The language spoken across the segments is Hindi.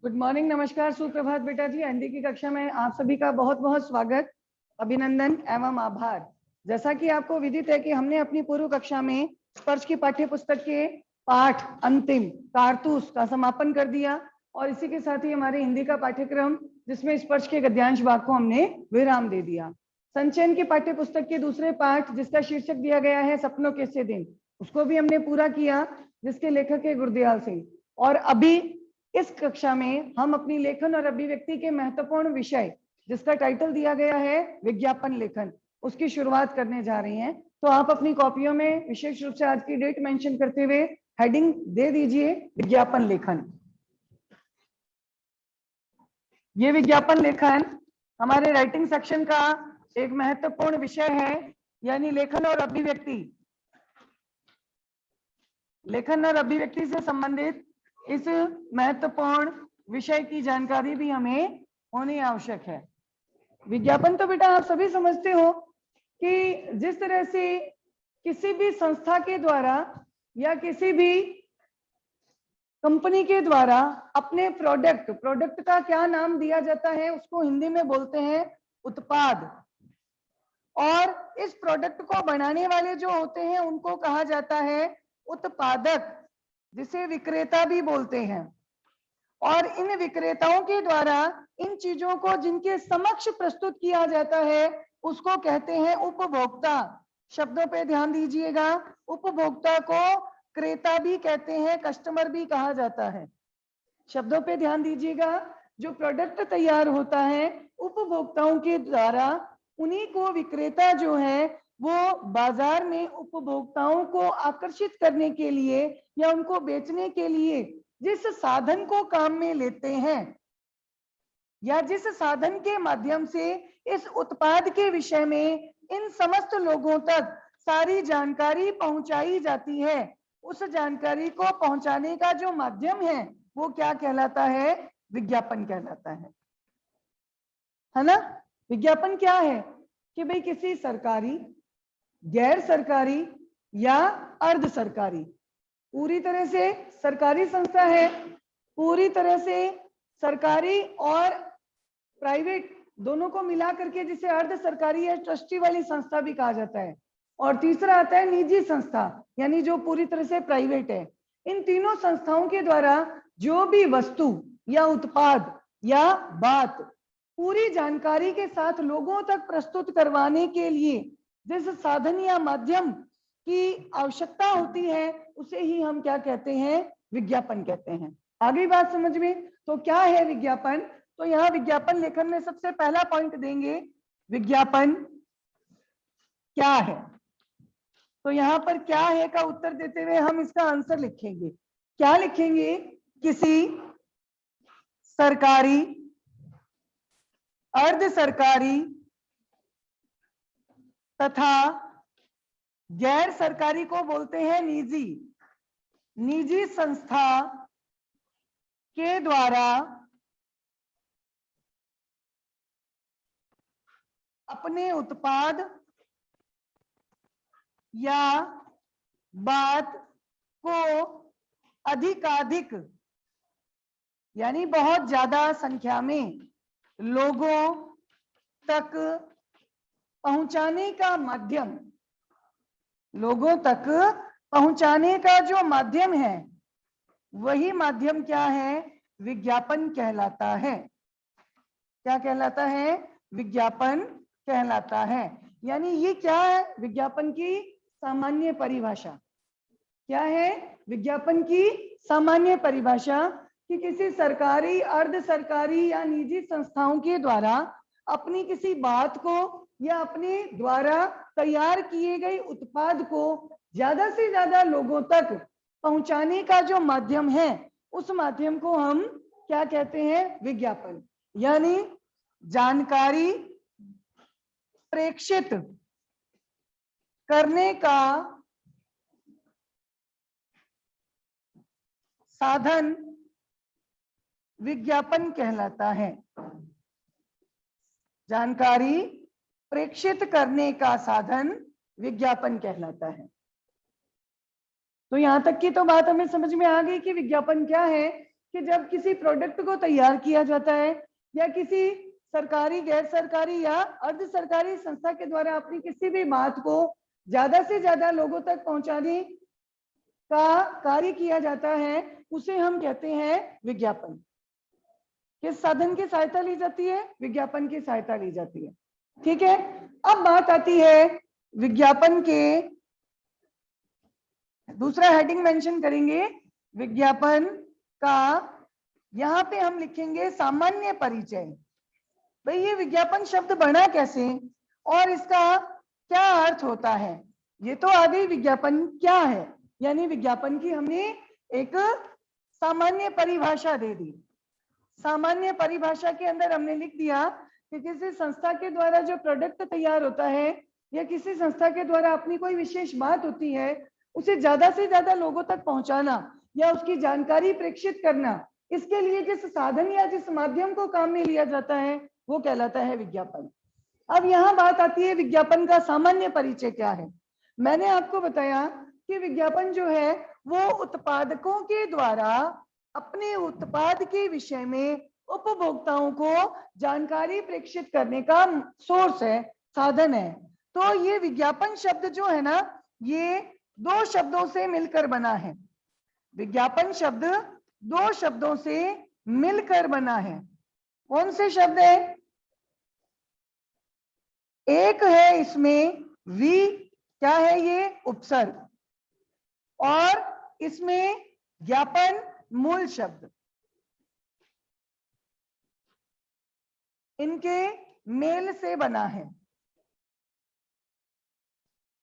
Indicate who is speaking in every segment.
Speaker 1: गुड मॉर्निंग, नमस्कार, सुप्रभात बेटा जी। हिंदी की कक्षा में आप सभी का बहुत बहुत स्वागत, अभिनंदन एवं आभार। जैसा कि आपको विदित है कि हमने अपनी पूर्व कक्षा में स्पर्श की पाठ्य पुस्तक के पाठ अंतिम कारतूस का समापन कर दिया और इसी के साथ ही हमारे हिंदी का पाठ्यक्रम जिसमें स्पर्श के गद्यांश भाग को हमने विराम दे दिया। संचयन की पाठ्य पुस्तक के दूसरे पाठ जिसका शीर्षक दिया गया है सपनों के से दिन, उसको भी हमने पूरा किया, जिसके लेखक है गुरदयाल सिंह। और अभी इस कक्षा में हम अपनी लेखन और अभिव्यक्ति के महत्वपूर्ण विषय जिसका टाइटल दिया गया है विज्ञापन लेखन, उसकी शुरुआत करने जा रही हैं। तो आप अपनी कॉपियों में विशेष रूप से आज की डेट मेंशन करते हुए हेडिंग दे दीजिए विज्ञापन लेखन। ये विज्ञापन लेखन हमारे राइटिंग सेक्शन का एक महत्वपूर्ण विषय है, यानी लेखन और अभिव्यक्ति। लेखन और अभिव्यक्ति से संबंधित इस महत्वपूर्ण विषय की जानकारी भी हमें होनी आवश्यक है। विज्ञापन तो बेटा आप सभी समझते हो कि जिस तरह से किसी भी संस्था के द्वारा या किसी भी कंपनी के द्वारा अपने प्रोडक्ट का क्या नाम दिया जाता है, उसको हिंदी में बोलते हैं उत्पाद। और इस प्रोडक्ट को बनाने वाले जो होते हैं उनको कहा जाता है उत्पादक, जिसे विक्रेता भी बोलते हैं। और इन विक्रेताओं के द्वारा इन चीजों को जिनके समक्ष प्रस्तुत किया जाता है उसको कहते हैं उपभोक्ता। शब्दों पे ध्यान दीजिएगा, उपभोक्ता को क्रेता भी कहते हैं, कस्टमर भी कहा जाता है। शब्दों पे ध्यान दीजिएगा, जो प्रोडक्ट तैयार होता है उपभोक्ताओं के द्वारा, उन्हीं को विक्रेता जो है वो बाजार में उपभोक्ताओं को आकर्षित करने के लिए या उनको बेचने के लिए जिस साधन को काम में लेते हैं या जिस साधन के माध्यम से इस उत्पाद के विषय में इन समस्त लोगों तक सारी जानकारी पहुंचाई जाती है, उस जानकारी को पहुंचाने का जो माध्यम है वो क्या कहलाता है? विज्ञापन कहलाता है ना। विज्ञापन क्या है कि भाई किसी सरकारी, गैर सरकारी या अर्ध सरकारी, पूरी तरह से सरकारी संस्था है, पूरी तरह से सरकारी और प्राइवेट दोनों को मिला करके जिसे अर्ध सरकारी या ट्रस्टी वाली संस्था भी कहा जाता है। और तीसरा आता है निजी संस्था, यानी जो पूरी तरह से प्राइवेट है। इन तीनों संस्थाओं के द्वारा जो भी वस्तु या उत्पाद या बात पूरी जानकारी के साथ लोगों तक प्रस्तुत करवाने के लिए जिस साधन या माध्यम की आवश्यकता होती है उसे ही हम क्या कहते हैं? विज्ञापन कहते हैं। आगे बात समझ में? तो क्या है विज्ञापन? तो यहाँ विज्ञापन लेखन में सबसे पहला पॉइंट देंगे विज्ञापन क्या है। तो यहाँ पर क्या है का उत्तर देते हुए हम इसका आंसर लिखेंगे। क्या लिखेंगे? किसी सरकारी, अर्ध सरकारी तथा गैर सरकारी को बोलते हैं निजी, निजी संस्था के द्वारा अपने उत्पाद या बात को अधिकाधिक यानी बहुत ज्यादा संख्या में लोगों तक पहुंचाने का माध्यम, लोगों तक पहुंचाने का जो माध्यम है वही माध्यम क्या है? विज्ञापन कहलाता है। क्या कहलाता है? विज्ञापन कहलाता है। यानी ये क्या है? विज्ञापन की सामान्य परिभाषा। क्या है विज्ञापन की सामान्य परिभाषा? कि किसी सरकारी, अर्ध सरकारी या निजी संस्थाओं के द्वारा अपनी किसी बात को या अपने द्वारा तैयार किए गए उत्पाद को ज्यादा से ज्यादा लोगों तक पहुंचाने का जो माध्यम है उस माध्यम को हम क्या कहते हैं? विज्ञापन। यानी जानकारी प्रेषित करने का साधन विज्ञापन कहलाता है। जानकारी प्रेषित करने का साधन विज्ञापन कहलाता है। तो यहां तक की तो बात हमें समझ में आ गई कि विज्ञापन क्या है। कि जब किसी प्रोडक्ट को तैयार किया जाता है या किसी सरकारी, गैर सरकारी या अर्ध सरकारी संस्था के द्वारा अपनी किसी भी बात को ज्यादा से ज्यादा लोगों तक पहुंचाने का कार्य किया जाता है, उसे हम कहते हैं विज्ञापन। किस साधन की सहायता ली जाती है? विज्ञापन की सहायता ली जाती है। ठीक है, अब बात आती है विज्ञापन के, दूसरा हेडिंग मेंशन करेंगे विज्ञापन का, यहां पे हम लिखेंगे सामान्य परिचय। भाई ये विज्ञापन शब्द बना कैसे और इसका क्या अर्थ होता है? ये तो आ गई विज्ञापन क्या है, यानी विज्ञापन की हमने एक सामान्य परिभाषा दे दी। सामान्य परिभाषा के अंदर हमने लिख दिया कि किसी संस्था के द्वारा जो प्रोडक्ट तैयार होता है या किसी संस्था के द्वारा अपनी कोई विशेष बात होती है, उसे ज्यादा से ज्यादा लोगों तक पहुंचाना या उसकी जानकारी प्रेषित करना, इसके लिए जिस साधन या जिस माध्यम को काम में लिया जाता है वो कहलाता है विज्ञापन। अब यहाँ बात आती है विज्ञापन का सामान्य परिचय क्या है। मैंने आपको बताया कि विज्ञापन जो है वो उत्पादकों के द्वारा अपने उत्पाद के विषय में उपभोक्ताओं को जानकारी प्रेषित करने का सोर्स है, साधन है। तो ये विज्ञापन शब्द जो है ना, ये दो शब्दों से मिलकर बना है। विज्ञापन शब्द दो शब्दों से मिलकर बना है। कौन से शब्द है? एक है इसमें वी, क्या है ये? उपसर्ग, और इसमें ज्ञापन मूल शब्द, इनके मेल से बना है।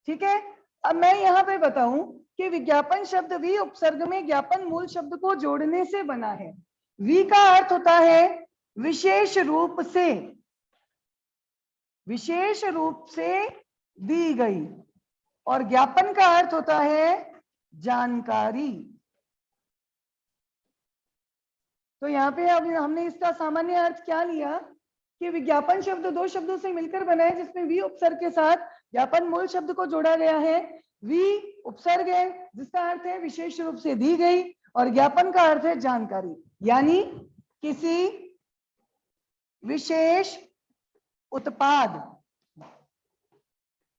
Speaker 1: ठीक है, अब मैं यहां पे बताऊं कि विज्ञापन शब्द वी उपसर्ग में ज्ञापन मूल शब्द को जोड़ने से बना है। वी का अर्थ होता है विशेष रूप से, विशेष रूप से दी गई, और ज्ञापन का अर्थ होता है जानकारी। तो यहाँ पे अब हमने इसका सामान्य अर्थ क्या लिया कि विज्ञापन शब्द दो शब्दों से मिलकर बना है, जिसमें वी उपसर्ग के साथ ज्ञापन मूल शब्द को जोड़ा गया है। वी उपसर्ग है जिसका अर्थ है विशेष रूप से दी गई, और ज्ञापन का अर्थ है जानकारी, यानी किसी विशेष उत्पाद,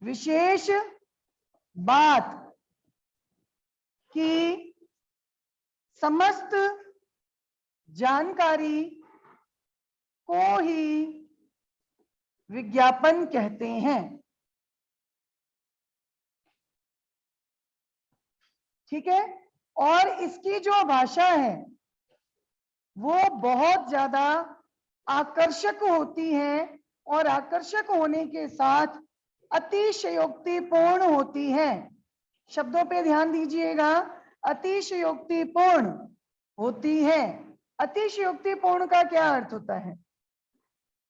Speaker 1: विशेष बात की समस्त जानकारी को ही विज्ञापन कहते हैं। ठीक है, और इसकी जो भाषा है वो बहुत ज्यादा आकर्षक होती है, और आकर्षक होने के साथ अतिशयोक्तिपूर्ण होती है। शब्दों पे ध्यान दीजिएगा, अतिशयोक्तिपूर्ण होती है। अतिशयोक्तिपूर्ण का क्या अर्थ होता है?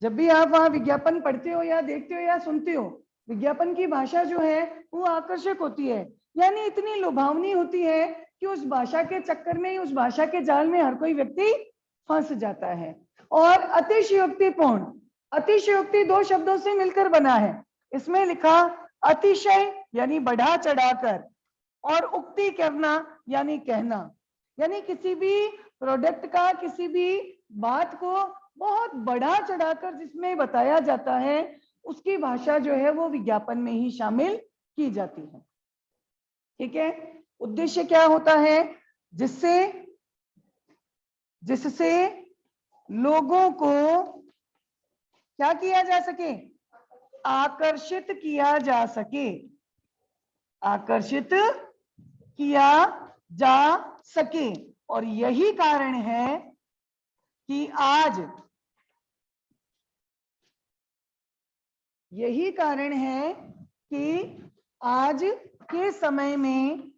Speaker 1: जब भी आप वहां विज्ञापन पढ़ते हो या देखते हो या सुनते हो, विज्ञापन की भाषा जो है वो आकर्षक होती है, यानी इतनी लुभावनी होती है कि उस भाषा के चक्कर में, उस भाषा के जाल में हर कोई व्यक्ति फंस जाता है। और अतिशयोक्तिपूर्ण, अतिशयोक्ति दो शब्दों से मिलकर बना है। इसमें लिखा अतिशय यानी बढ़ा चढ़ाकर, और उक्ति करना यानी कहना, यानी किसी भी प्रोडक्ट का, किसी भी बात को बहुत बढ़ा चढ़ाकर जिसमें बताया जाता है, उसकी भाषा जो है वो विज्ञापन में ही शामिल की जाती है। ठीक है, उद्देश्य क्या होता है? जिससे लोगों को क्या किया जा सके? आकर्षित किया जा सके, आकर्षित किया जा सके। और यही कारण है कि आज, यही कारण है कि आज के समय में,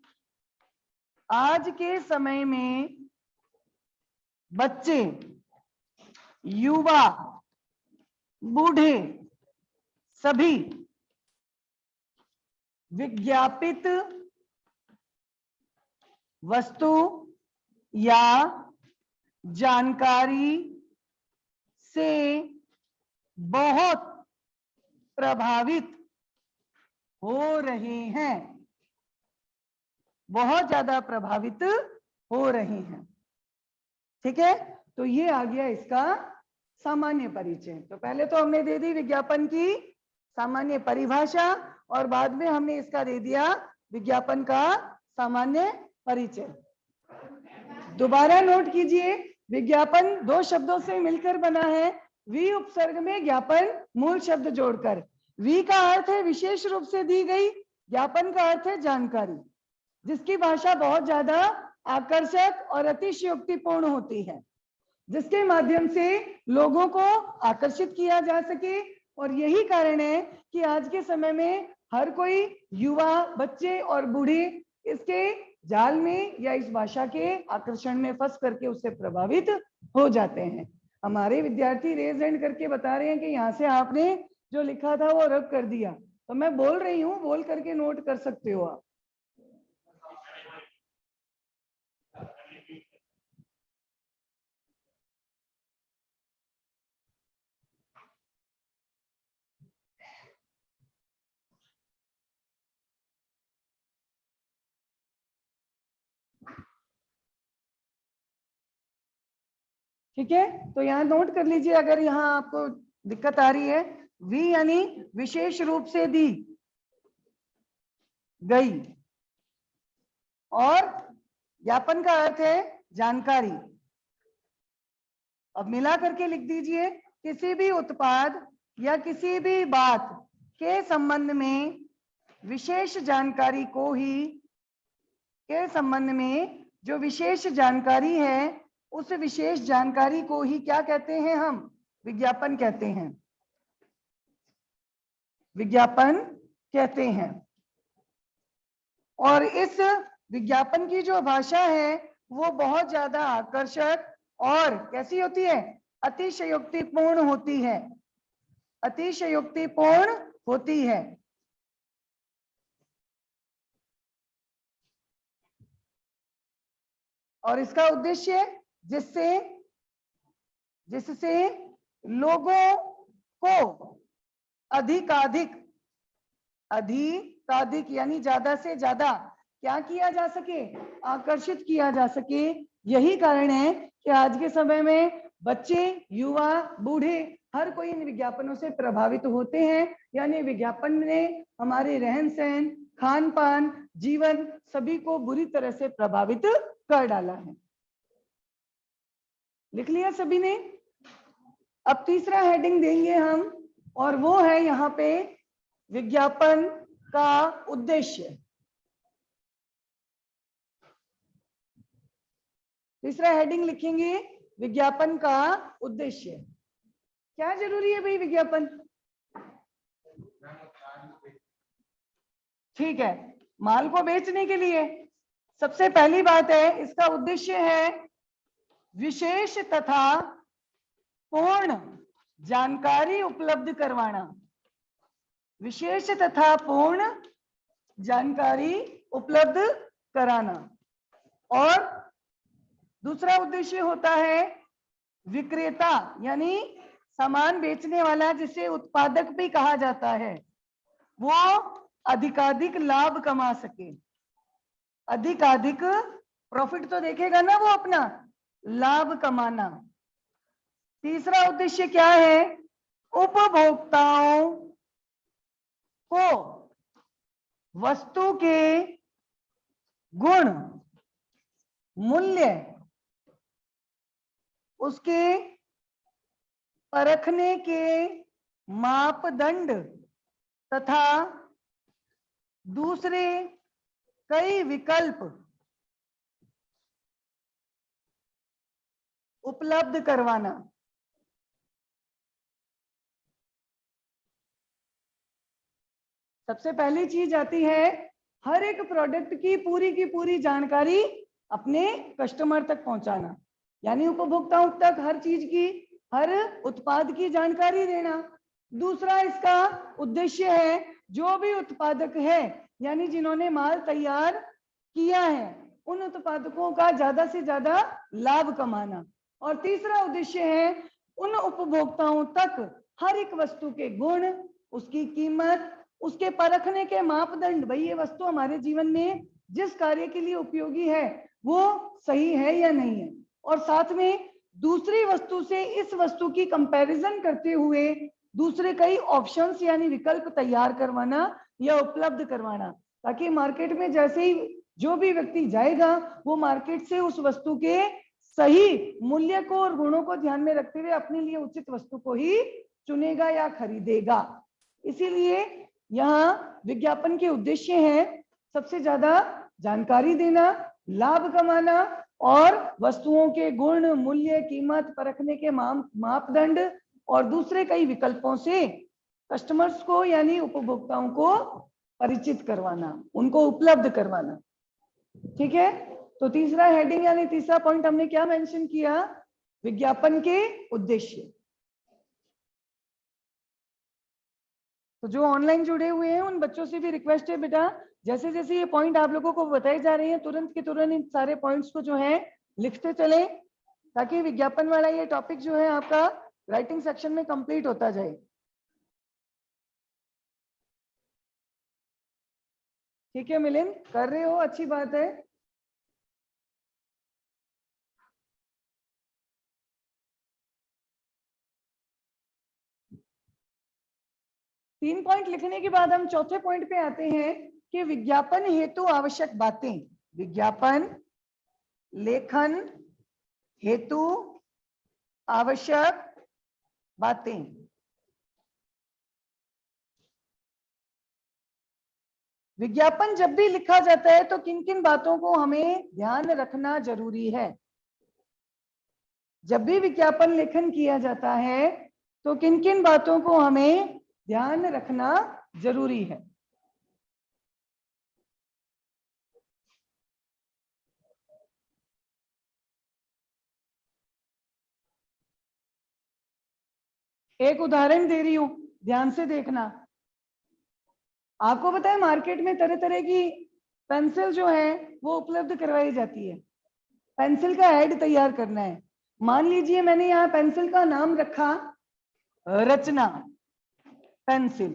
Speaker 1: आज के समय में बच्चे, युवा, बूढ़े सभी विज्ञापित वस्तु या जानकारी से बहुत प्रभावित हो रहे हैं, बहुत ज्यादा प्रभावित हो रहे हैं। ठीक है, तो ये आ गया इसका सामान्य परिचय। तो पहले तो हमने दे दी विज्ञापन की सामान्य परिभाषा और बाद में हमने इसका दे दिया विज्ञापन का सामान्य परिचय। दोबारा नोट कीजिए, विज्ञापन दो शब्दों से मिलकर बना है, वी उपसर्ग में ज्ञापन मूल शब्द जोड़कर। वी का अर्थ है विशेष रूप से दी गई, ज्ञापन का अर्थ है जानकारी, जिसकी भाषा बहुत ज्यादा आकर्षक और अतिशयोक्तिपूर्ण होती है, जिसके माध्यम से लोगों को आकर्षित किया जा सके। और यही कारण है कि आज के समय में हर कोई युवा, बच्चे और बूढ़े इसके जाल में या इस भाषा के आकर्षण में फंस करके उससे प्रभावित हो जाते हैं। हमारे विद्यार्थी रेज हैंड करके बता रहे हैं कि यहाँ से आपने जो लिखा था वो रब कर दिया, तो मैं बोल रही हूँ, बोल करके नोट कर सकते हो आप। ठीक है, तो यहाँ नोट कर लीजिए अगर यहाँ आपको दिक्कत आ रही है। वी यानी विशेष रूप से दी गई, और ज्ञापन का अर्थ है जानकारी। अब मिला करके लिख दीजिए, किसी भी उत्पाद या किसी भी बात के संबंध में विशेष जानकारी को ही, के संबंध में जो विशेष जानकारी है उस विशेष जानकारी को ही क्या कहते हैं हम? विज्ञापन कहते हैं, विज्ञापन कहते हैं। और इस विज्ञापन की जो भाषा है वो बहुत ज्यादा आकर्षक और कैसी होती है? अतिशयोक्तिपूर्ण होती है, अतिशयोक्तिपूर्ण होती है। और इसका उद्देश्य जिससे लोगों को अधिकाधिक यानी ज्यादा से ज्यादा क्या किया जा सके? आकर्षित किया जा सके। यही कारण है कि आज के समय में बच्चे, युवा, बूढ़े हर कोई इन विज्ञापनों से प्रभावित होते हैं। यानी विज्ञापन ने हमारे रहन सहन, खान पान, जीवन सभी को बुरी तरह से प्रभावित कर डाला है। लिख लिया सभी ने? अब तीसरा हेडिंग देंगे हम, और वो है यहाँ पे विज्ञापन का उद्देश्य। तीसरा हेडिंग लिखेंगे विज्ञापन का उद्देश्य। क्या जरूरी है भाई विज्ञापन? ठीक है, माल को बेचने के लिए सबसे पहली बात है, इसका उद्देश्य है विशेष तथा पूर्ण जानकारी उपलब्ध करवाना। विशेष तथा पूर्ण जानकारी उपलब्ध कराना। और दूसरा उद्देश्य होता है विक्रेता, यानी सामान बेचने वाला, जिसे उत्पादक भी कहा जाता है, वो अधिकाधिक लाभ कमा सके, अधिकाधिक प्रॉफिट तो देखेगा ना वो, अपना लाभ कमाना। तीसरा उद्देश्य क्या है? उपभोक्ताओं को वस्तु के गुण, मूल्य, उसके परखने के मापदंड तथा दूसरे कई विकल्प उपलब्ध करवाना। सबसे पहली चीज आती है हर एक प्रोडक्ट की पूरी जानकारी अपने कस्टमर तक पहुंचाना, यानी उपभोक्ताओं तक हर चीज की, हर उत्पाद की जानकारी देना। दूसरा इसका उद्देश्य है जो भी उत्पादक है, यानी जिन्होंने माल तैयार किया है, उन उत्पादकों का ज्यादा से ज्यादा लाभ कमाना। और तीसरा उद्देश्य है उन उपभोक्ताओं तक हर एक वस्तु के गुण, उसकी कीमत, उसके परखने के मापदंड, भाई ये वस्तु हमारे जीवन में जिस कार्य के लिए उपयोगी है वो सही है या नहीं है। और साथ में दूसरी वस्तु से इस वस्तु की कंपैरिजन करते हुए दूसरे कई ऑप्शंस यानी विकल्प तैयार करवाना या उपलब्ध करवाना, ताकि मार्केट में जैसे ही जो भी व्यक्ति जाएगा वो मार्केट से उस वस्तु के सही मूल्य को और गुणों को ध्यान में रखते हुए अपने लिए उचित वस्तु को ही चुनेगा या खरीदेगा। इसीलिए यहाँ विज्ञापन के उद्देश्य हैं सबसे ज्यादा जानकारी देना, लाभ कमाना और वस्तुओं के गुण, मूल्य, कीमत परखने के मापदंड और दूसरे कई विकल्पों से कस्टमर्स को यानी उपभोक्ताओं को परिचित करवाना, उनको उपलब्ध करवाना। ठीक है, तो तीसरा हेडिंग यानी तीसरा पॉइंट हमने क्या मेंशन किया? विज्ञापन के उद्देश्य। तो जो ऑनलाइन जुड़े हुए हैं उन बच्चों से भी रिक्वेस्ट है बेटा, जैसे जैसे ये पॉइंट आप लोगों को बताए जा रहे हैं तुरंत के तुरंत इन सारे पॉइंट्स को जो है लिखते चले, ताकि विज्ञापन वाला ये टॉपिक जो है आपका राइटिंग सेक्शन में कंप्लीट होता जाए। ठीक है मिलिंद, कर रहे हो, अच्छी बात है। तीन पॉइंट लिखने के बाद हम चौथे पॉइंट पे आते हैं कि विज्ञापन हेतु आवश्यक बातें। विज्ञापन लेखन हेतु आवश्यक बातें। विज्ञापन जब भी लिखा जाता है तो किन किन बातों को हमें ध्यान रखना जरूरी है? जब भी विज्ञापन लेखन किया जाता है तो किन किन बातों को हमें ध्यान रखना जरूरी है? एक उदाहरण दे रही हूं, ध्यान से देखना। आपको पता है मार्केट में तरह तरह की पेंसिल जो है वो उपलब्ध करवाई जाती है। पेंसिल का ऐड तैयार करना है। मान लीजिए मैंने यहाँ पेंसिल का नाम रखा रचना पेंसिल।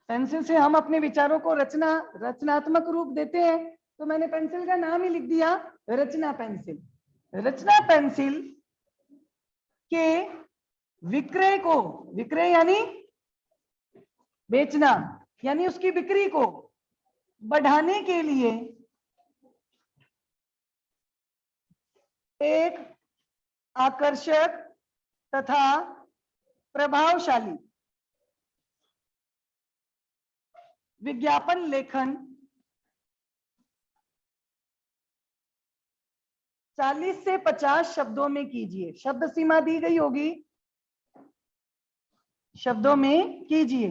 Speaker 1: पेंसिल से हम अपने विचारों को रचनात्मक रूप देते हैं, तो मैंने पेंसिल का नाम ही लिख दिया रचना पेंसिल। रचना पेंसिल के विक्रय को, विक्रय यानी बेचना, यानी उसकी बिक्री को बढ़ाने के लिए एक आकर्षक तथा प्रभावशाली विज्ञापन लेखन 40 से 50 शब्दों में कीजिए। शब्द सीमा दी गई होगी, शब्दों में कीजिए।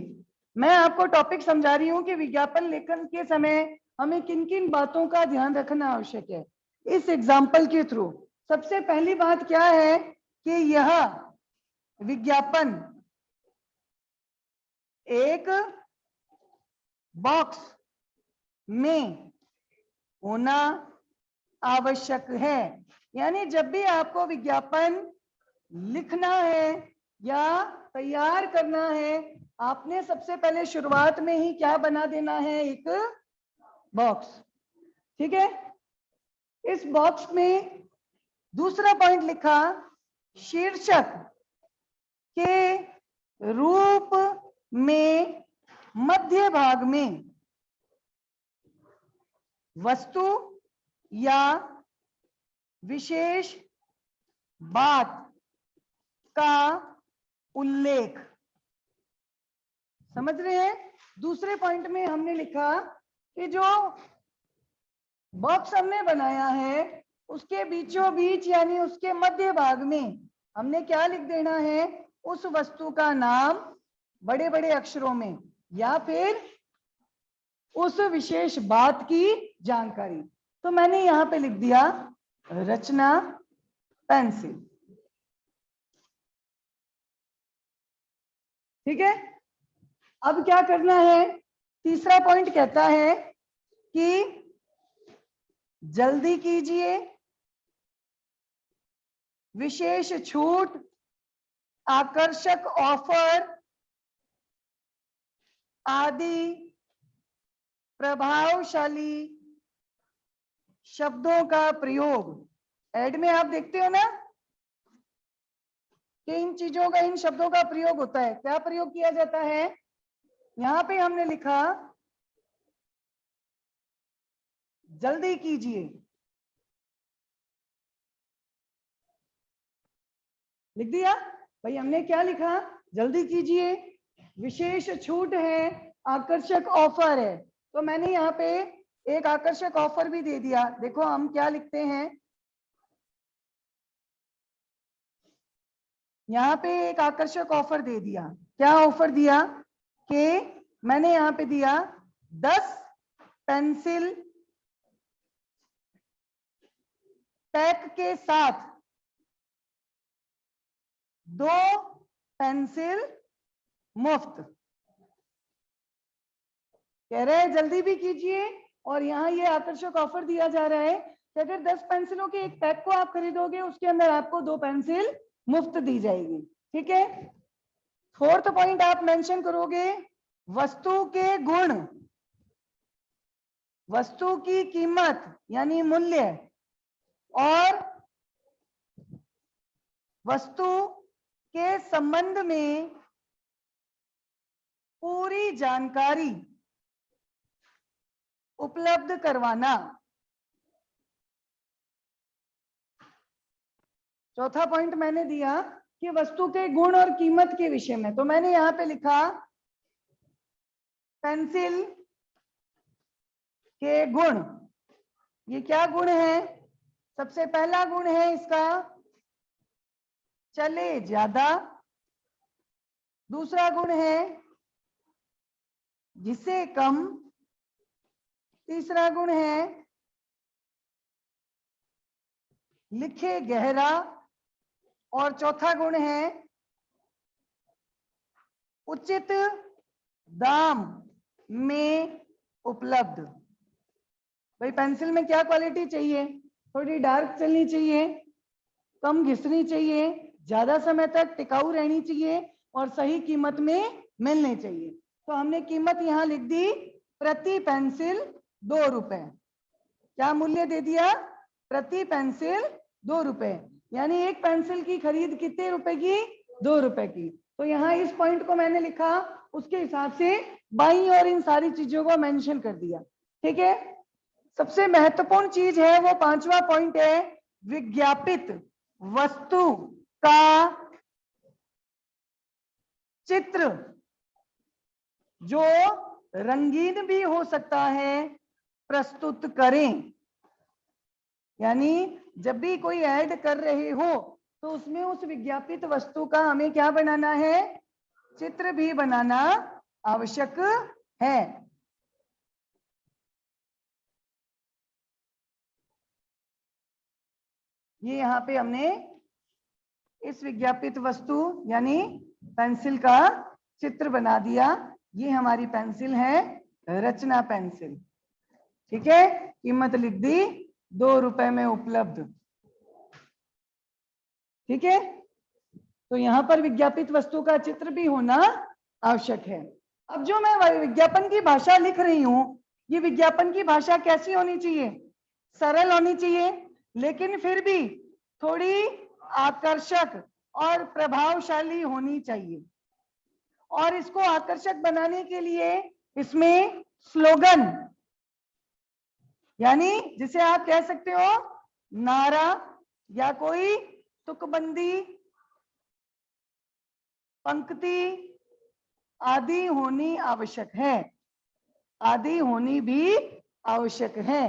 Speaker 1: मैं आपको टॉपिक समझा रही हूं कि विज्ञापन लेखन के समय हमें किन किन बातों का ध्यान रखना आवश्यक है। इस एग्जाम्पल के थ्रू सबसे पहली बात क्या है कि यह विज्ञापन एक बॉक्स में होना आवश्यक है। यानी जब भी आपको विज्ञापन लिखना है या तैयार करना है, आपने सबसे पहले शुरुआत में ही क्या बना देना है? एक बॉक्स। ठीक है, इस बॉक्स में दूसरा पॉइंट लिखा शीर्षक के रूप में मध्य भाग में वस्तु या विशेष बात का उल्लेख। समझ रहे हैं? दूसरे पॉइंट में हमने लिखा कि जो बॉक्स हमने बनाया है उसके बीचों बीच यानी उसके मध्य भाग में हमने क्या लिख देना है? उस वस्तु का नाम बड़े बड़े अक्षरों में या फिर उस विशेष बात की जानकारी। तो मैंने यहां पे लिख दिया रचना पेंसिल। ठीक है, अब क्या करना है? तीसरा पॉइंट कहता है कि जल्दी कीजिए, विशेष छूट, आकर्षक ऑफर आदि प्रभावशाली शब्दों का प्रयोग ऐड में आप देखते हो ना कि इन चीजों का, इन शब्दों का प्रयोग होता है। क्या प्रयोग किया जाता है? यहां पे हमने लिखा जल्दी कीजिए, लिख दिया भाई। हमने क्या लिखा? जल्दी कीजिए, विशेष छूट है, आकर्षक ऑफर है। तो मैंने यहाँ पे एक आकर्षक ऑफर भी दे दिया। देखो हम क्या लिखते हैं, यहाँ पे एक आकर्षक ऑफर दे दिया। क्या ऑफर दिया? कि मैंने यहाँ पे दिया 10 पेंसिल पैक के साथ 2 पेंसिल मुफ्त। कह रहे हैं जल्दी भी कीजिए, और यहाँ ये आकर्षक ऑफर दिया जा रहा है कि अगर 10 पेंसिलों के एक पैक को आप खरीदोगे, उसके अंदर आपको 2 पेंसिल मुफ्त दी जाएगी। ठीक है। फोर्थ पॉइंट आप मेंशन करोगे वस्तु के गुण, वस्तु की कीमत यानी मूल्य, और वस्तु के संबंध में पूरी जानकारी उपलब्ध करवाना। चौथा पॉइंट मैंने दिया कि वस्तु के गुण और कीमत के विषय में, तो मैंने यहां पे लिखा पेंसिल के गुण। ये क्या गुण है? सबसे पहला गुण है इसका चले ज्यादा। दूसरा गुण है जिसे कम। तीसरा गुण है लिखे गहरा। और चौथा गुण है उचित दाम में उपलब्ध। भाई पेंसिल में क्या क्वालिटी चाहिए? थोड़ी डार्क चलनी चाहिए, कम घिसनी चाहिए, ज्यादा समय तक टिकाऊ रहनी चाहिए, और सही कीमत में मिलनी चाहिए। तो हमने कीमत यहां लिख दी प्रति पेंसिल 2 रुपए। क्या मूल्य दे दिया? प्रति पेंसिल 2 रुपए। यानी एक पेंसिल की खरीद कितने रुपए की? 2 रुपए की। तो यहाँ इस पॉइंट को मैंने लिखा, उसके हिसाब से बाई और इन सारी चीजों को मेंशन कर दिया। ठीक है। सबसे महत्वपूर्ण चीज है वो 5वां पॉइंट है विज्ञापित वस्तु का चित्र, जो रंगीन भी हो सकता है, प्रस्तुत करें। यानी जब भी कोई ऐड कर रहे हो तो उसमें उस विज्ञापित वस्तु का हमें क्या बनाना है? चित्र भी बनाना आवश्यक है। ये यहाँ पे हमने इस विज्ञापित वस्तु यानी पेंसिल का चित्र बना दिया। ये हमारी पेंसिल है रचना पेंसिल। ठीक है। कीमत लिख दी 2 रुपए में उपलब्ध। ठीक है। तो यहां पर विज्ञापित वस्तु का चित्र भी होना आवश्यक है। अब जो मैं विज्ञापन की भाषा लिख रही हूं, ये विज्ञापन की भाषा कैसी होनी चाहिए? सरल होनी चाहिए, लेकिन फिर भी थोड़ी आकर्षक और प्रभावशाली होनी चाहिए। और इसको आकर्षक बनाने के लिए इसमें स्लोगन, यानी जिसे आप कह सकते हो नारा या कोई तुकबंदी, पंक्ति आदि होनी आवश्यक है। आदि होनी भी आवश्यक है।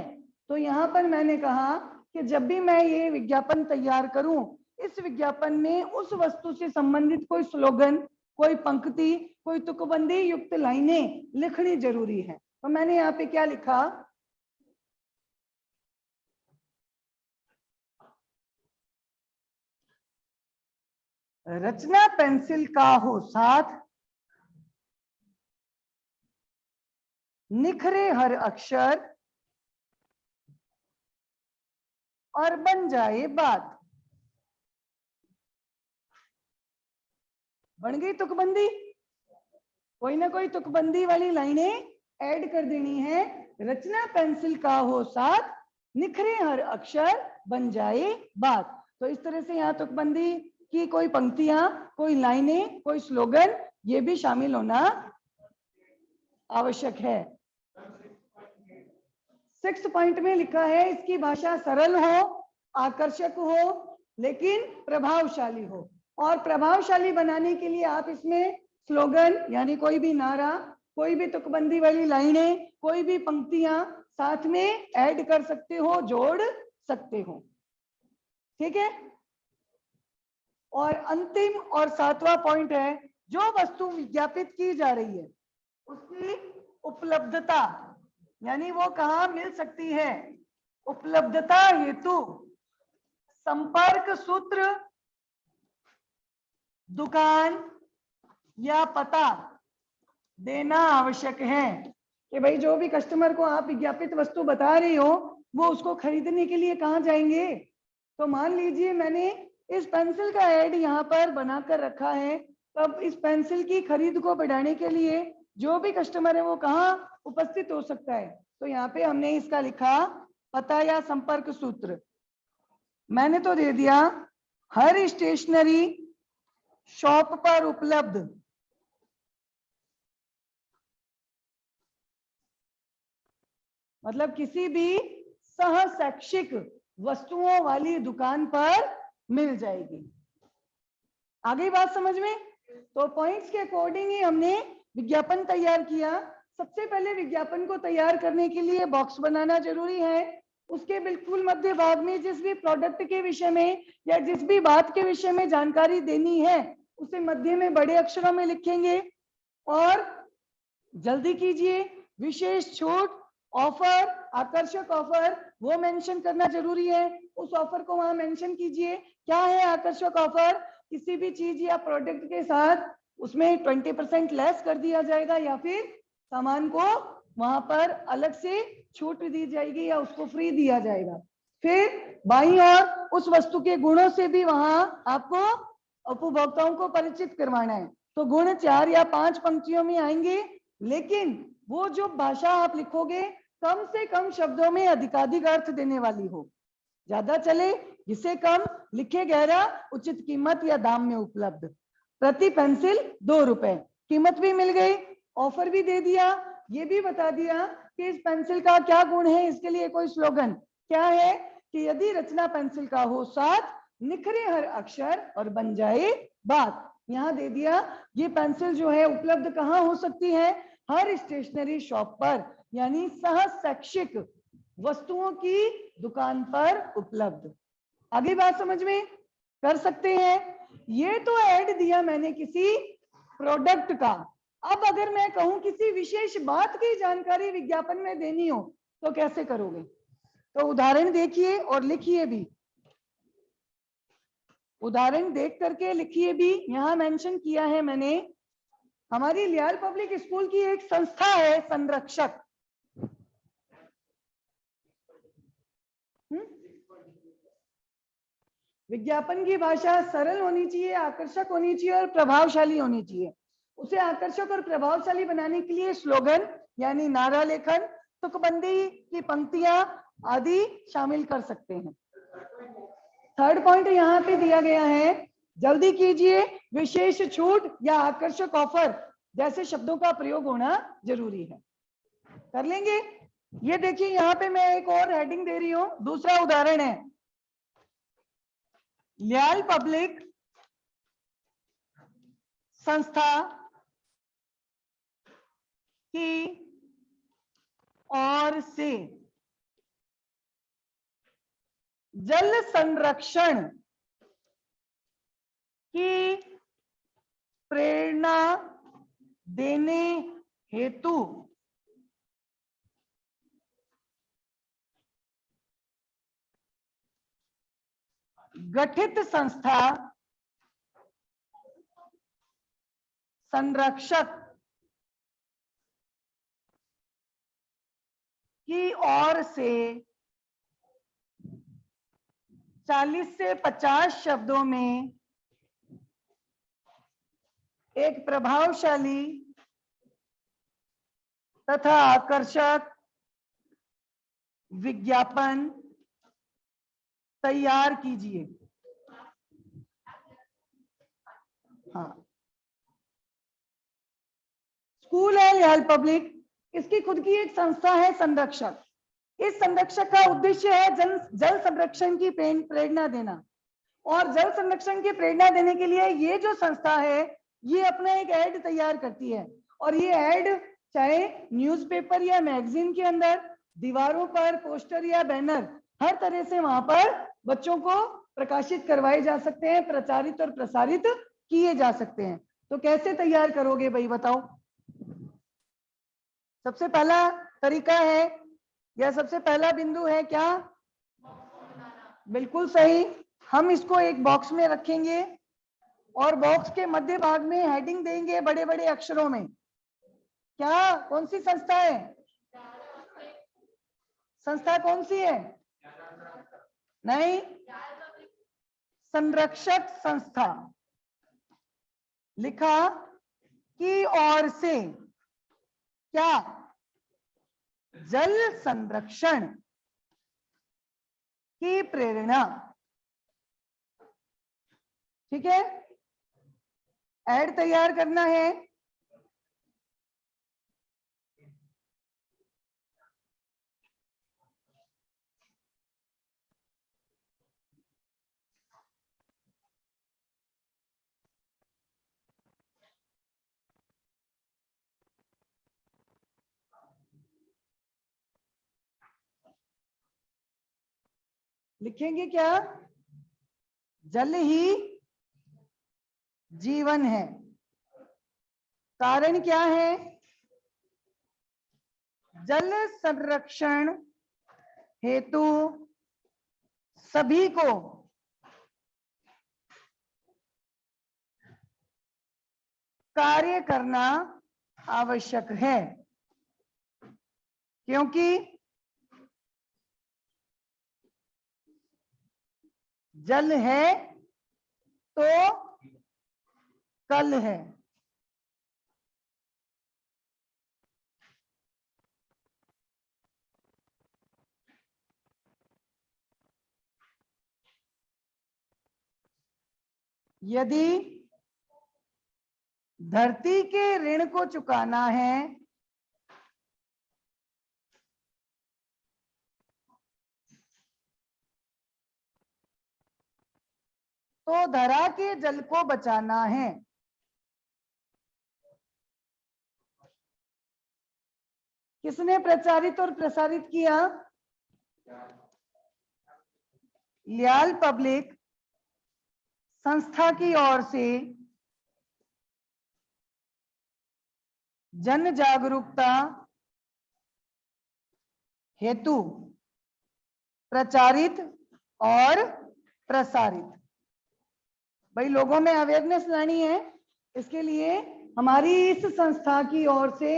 Speaker 1: तो यहां पर मैंने कहा कि जब भी मैं ये विज्ञापन तैयार करूं, इस विज्ञापन में उस वस्तु से संबंधित कोई स्लोगन, कोई पंक्ति, कोई तुकबंदी युक्त लाइनें लिखनी जरूरी है। तो मैंने यहाँ पे क्या लिखा? रचना पेंसिल का हो साथ, निखरे हर अक्षर और बन जाए बात। बन गई तुकबंदी? कोई ना कोई तुकबंदी वाली लाइनें ऐड कर देनी है। रचना पेंसिल का हो साथ, निखरे हर अक्षर बन जाए बात। तो इस तरह से यहाँ तुकबंदी की कोई पंक्तियां, कोई लाइनें, कोई स्लोगन, ये भी शामिल होना आवश्यक है। 6 पॉइंट में लिखा है इसकी भाषा सरल हो, आकर्षक हो, लेकिन प्रभावशाली हो। और प्रभावशाली बनाने के लिए आप इसमें स्लोगन यानी कोई भी नारा, कोई भी तुकबंदी वाली लाइनें, कोई भी पंक्तियां साथ में ऐड कर सकते हो, जोड़ सकते हो। ठीक है। और अंतिम और 7वां पॉइंट है, जो वस्तु विज्ञापित की जा रही है उसकी उपलब्धता, यानी वो कहाँ मिल सकती है। उपलब्धता हेतु संपर्क सूत्र, दुकान या पता देना आवश्यक है कि भाई जो भी कस्टमर को आप विज्ञापित वस्तु बता रही हो वो उसको खरीदने के लिए कहाँ जाएंगे। तो मान लीजिए मैंने इस पेंसिल का ऐड यहाँ पर बनाकर रखा है, तब इस पेंसिल की खरीद को बढ़ाने के लिए जो भी कस्टमर है वो कहाँ उपस्थित हो सकता है। तो यहाँ पे हमने इसका लिखा पता या संपर्क सूत्र। मैंने तो दे दिया हर स्टेशनरी शॉप पर उपलब्ध। मतलब किसी भी सह शैक्षिक वस्तुओं वाली दुकान पर मिल जाएगी। आ गई बात समझ में। तो पॉइंट्स के अकॉर्डिंग ही हमने विज्ञापन तैयार किया। सबसे पहले विज्ञापन को तैयार करने के लिए बॉक्स बनाना जरूरी है। उसके बिल्कुल मध्य भाग में जिस भी प्रोडक्ट के विषय में या जिस भी बात के विषय में जानकारी देनी है उसे मध्य में बड़े अक्षरों में लिखेंगे। और जल्दी कीजिए, विशेष छूट, ऑफर, आकर्षक ऑफर वो मेंशन करना जरूरी है। उस ऑफर को वहां मेंशन कीजिए। क्या है आकर्षक ऑफर? किसी भी चीज या प्रोडक्ट के साथ उसमें 20% लेस कर दिया जाएगा या फिर सामान को वहां पर अलग से छूट दी जाएगी या उसको फ्री दिया जाएगा। फिर बाईं ओर उस वस्तु के गुणों से भी वहां आपको उपभोक्ताओं को परिचित करवाना है। तो गुण 4 या 5 पंक्तियों में आएंगे, लेकिन वो जो भाषा आप लिखोगे कम से कम शब्दों में अधिकाधिक अर्थ देने वाली हो। ज्यादा चले जिसे कम, लिखे गहरा, उचित कीमत या दाम में उपलब्ध। प्रति पेंसिल 2 रुपए, कीमत भी मिल गई, ऑफर भी दे दिया, ये भी बता दिया कि इस पेंसिल का क्या गुण है। इसके लिए कोई स्लोगन क्या है कि यदि रचना पेंसिल का हो साथ, निखरे हर अक्षर और बन जाए बात। यहाँ दे दिया ये पेंसिल जो है उपलब्ध कहाँ हो सकती है, हर स्टेशनरी शॉप पर, यानी सह शैक्षिक वस्तुओं की दुकान पर उपलब्ध। आगे बात समझ में कर सकते हैं। ये तो ऐड दिया मैंने किसी प्रोडक्ट का। अब अगर मैं कहूं किसी विशेष बात की जानकारी विज्ञापन में देनी हो तो कैसे करोगे? तो उदाहरण देखिए और लिखिए भी, उदाहरण देख करके लिखिए भी। यहां मेंशन किया है मैंने, हमारी लियाल पब्लिक स्कूल की एक संस्था है संरक्षक। विज्ञापन की भाषा सरल होनी चाहिए, आकर्षक होनी चाहिए और प्रभावशाली होनी चाहिए। उसे आकर्षक और प्रभावशाली बनाने के लिए स्लोगन यानी नारा लेखन, तुकबंदी की पंक्तियां आदि शामिल कर सकते हैं। 3rd पॉइंट यहाँ पे दिया गया है, जल्दी कीजिए, विशेष छूट या आकर्षक ऑफर जैसे शब्दों का प्रयोग होना जरूरी है। कर लेंगे। ये देखिए यहाँ पे मैं एक और हेडिंग दे रही हूं। दूसरा उदाहरण है, लियाल पब्लिक संस्था की ओर से जल संरक्षण की प्रेरणा देने हेतु गठित संस्था संरक्षक की ओर से 40 से 50 शब्दों में एक प्रभावशाली तथा आकर्षक विज्ञापन तैयार कीजिए। हाँ, स्कूल है लियाल पब्लिक, इसकी खुद की एक संस्था है संरक्षक। इस संरक्षक का उद्देश्य है जल संरक्षण की प्रेरणा देना, और जल संरक्षण की प्रेरणा देने के लिए ये जो संस्था है ये अपना एक ऐड तैयार करती है, और ये ऐड चाहे न्यूज़पेपर या मैगजीन के अंदर, दीवारों पर पोस्टर या बैनर, हर तरह से वहां पर बच्चों को प्रकाशित करवाए जा सकते हैं, प्रचारित और प्रसारित किए जा सकते हैं। तो कैसे तैयार करोगे भाई बताओ? सबसे पहला तरीका है या सबसे पहला बिंदु है क्या? बिल्कुल सही। हम इसको एक बॉक्स में रखेंगे और बॉक्स के मध्य भाग में हेडिंग देंगे बड़े बड़े अक्षरों में। क्या, कौन सी संस्था है? संस्था कौन सी है? नहीं, संरक्षक संस्था लिखा की ओर से क्या? जल संरक्षण की प्रेरणा। ठीक है, ऐड तैयार करना है। लिखेंगे क्या? जल ही जीवन है। कारण क्या है? जल संरक्षण हेतु सभी को कार्य करना आवश्यक है, क्योंकि जल है तो कल है। यदि धरती के ऋण को चुकाना है तो धरा के जल को बचाना है। किसने प्रचारित और प्रसारित किया? लियाल पब्लिक संस्था की ओर से जन जागरूकता हेतु प्रचारित और प्रसारित। भाई लोगों में अवेयरनेस लानी है, इसके लिए हमारी इस संस्था की ओर से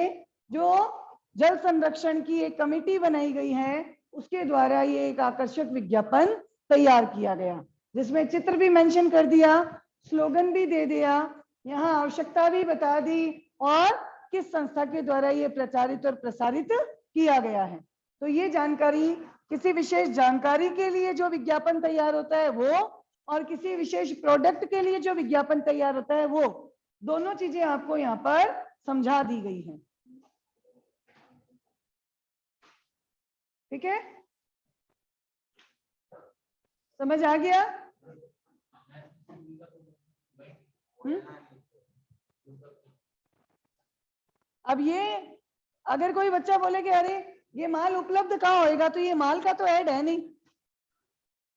Speaker 1: जो जल संरक्षण की एक कमेटी बनाई गई है उसके द्वारा ये एक आकर्षक विज्ञापन तैयार किया गया, जिसमें चित्र भी मेंशन कर दिया, स्लोगन भी दे दिया, यहाँ आवश्यकता भी बता दी और किस संस्था के द्वारा ये प्रचारित और प्रसारित किया गया है। तो ये जानकारी, किसी विशेष जानकारी के लिए जो विज्ञापन तैयार होता है वो, और किसी विशेष प्रोडक्ट के लिए जो विज्ञापन तैयार होता है वो, दोनों चीजें आपको यहाँ पर समझा दी गई हैं। ठीक है, समझ आ गया? अब ये अगर कोई बच्चा बोले कि अरे ये माल उपलब्ध कहाँ होएगा, तो ये माल का तो ऐड है नहीं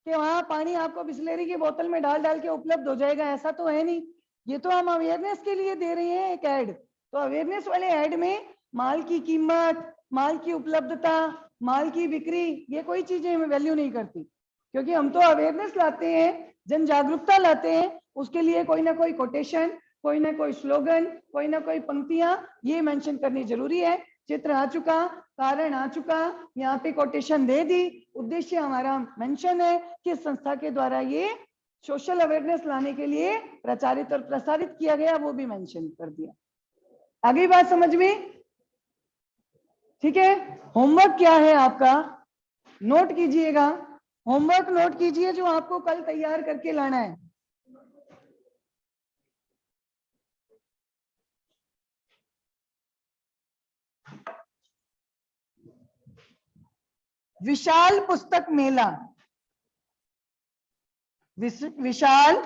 Speaker 1: कि वहां पानी आपको बिस्लेरी की बोतल में डाल डाल के उपलब्ध हो जाएगा, ऐसा तो है नहीं। ये तो हम अवेयरनेस के लिए दे रहे हैं एक ऐड। तो अवेयरनेस वाले ऐड में माल की कीमत, माल की उपलब्धता, माल की बिक्री, ये कोई चीजें वैल्यू नहीं करती, क्योंकि हम तो अवेयरनेस लाते हैं, जन जागरूकता लाते हैं। उसके लिए कोई ना कोई कोटेशन, कोई ना कोई स्लोगन, कोई ना कोई पंक्तियां ये मेंशन करनी जरूरी है। चित्र आ चुका, कारण आ चुका, यहाँ पे कोटेशन दे दी, उद्देश्य हमारा मेंशन है, किस संस्था के द्वारा ये सोशल अवेयरनेस लाने के लिए प्रचारित और प्रसारित किया गया वो भी मेंशन कर दिया। आगे बात समझ में? ठीक है, होमवर्क क्या है आपका? नोट कीजिएगा, होमवर्क नोट कीजिए जो आपको कल तैयार करके लाना है। विशाल पुस्तक मेला, विशाल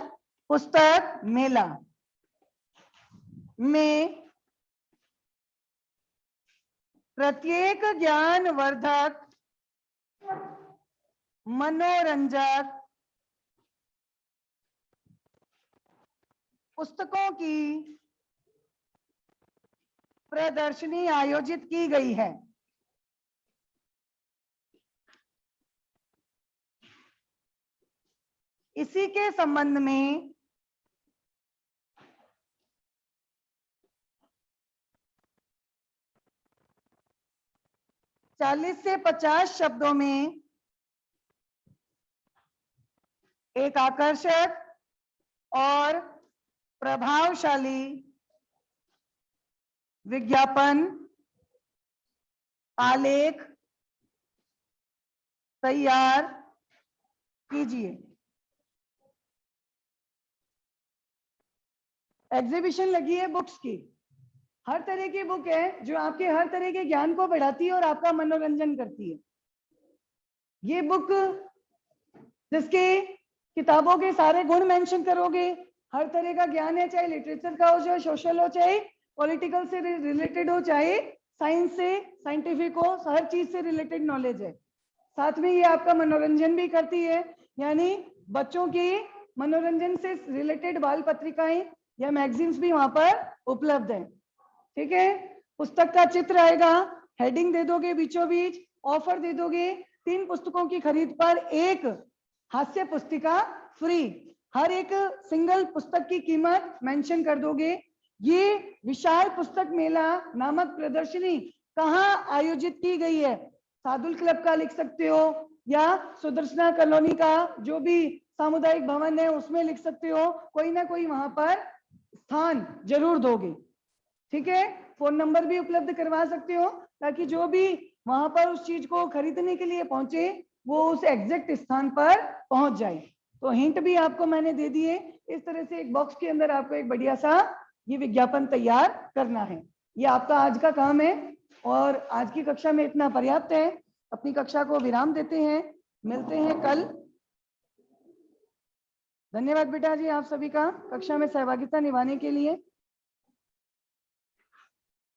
Speaker 1: पुस्तक मेला में प्रत्येक ज्ञानवर्धक, मनोरंजक पुस्तकों की प्रदर्शनी आयोजित की गई है। इसी के संबंध में चालीस से 50 शब्दों में एक आकर्षक और प्रभावशाली विज्ञापन आलेख तैयार कीजिए। एग्जीबिशन लगी है बुक्स की, हर तरह की बुक है जो आपके हर तरह के ज्ञान को बढ़ाती है और आपका मनोरंजन करती है। ये बुक जिसके किताबों के सारे गुण मेंशन करोगे, हर तरह का ज्ञान है, चाहे लिटरेचर का हो, चाहे सोशल हो, चाहे पॉलिटिकल से रिलेटेड हो, चाहे साइंस से साइंटिफिक हो, हर चीज से रिलेटेड नॉलेज है। साथ में ये आपका मनोरंजन भी करती है, यानी बच्चों की मनोरंजन से रिलेटेड बाल पत्रिकाएं या मैगजीन्स भी वहां पर उपलब्ध है। ठीक है, पुस्तक का चित्र आएगा, हेडिंग दे दोगे बीचों बीच, ऑफर दे दोगे, 3 पुस्तकों की खरीद पर एक हास्य पुस्तिका फ्री, हर एक सिंगल पुस्तक की कीमत मेंशन कर दोगे। ये विशाल पुस्तक मेला नामक प्रदर्शनी कहाँ आयोजित की गई है? सादुल क्लब का लिख सकते हो, या सुदर्शना कॉलोनी का जो भी सामुदायिक भवन है उसमें लिख सकते हो, कोई ना कोई वहां पर स्थान जरूर दोगे। ठीक है, फोन नंबर भी उपलब्ध करवा सकते हो ताकि जो भी वहां पर उस चीज को खरीदने के लिए पहुंचे वो उस एग्जैक्ट स्थान पर पहुंच जाए। तो हिंट भी आपको मैंने दे दिए। इस तरह से एक बॉक्स के अंदर आपको एक बढ़िया सा ये विज्ञापन तैयार करना है। ये आपका आज का काम है और आज की कक्षा में इतना पर्याप्त है। अपनी कक्षा को विराम देते हैं, मिलते हैं कल। धन्यवाद बेटा जी आप सभी का कक्षा में सहभागिता निभाने के लिए।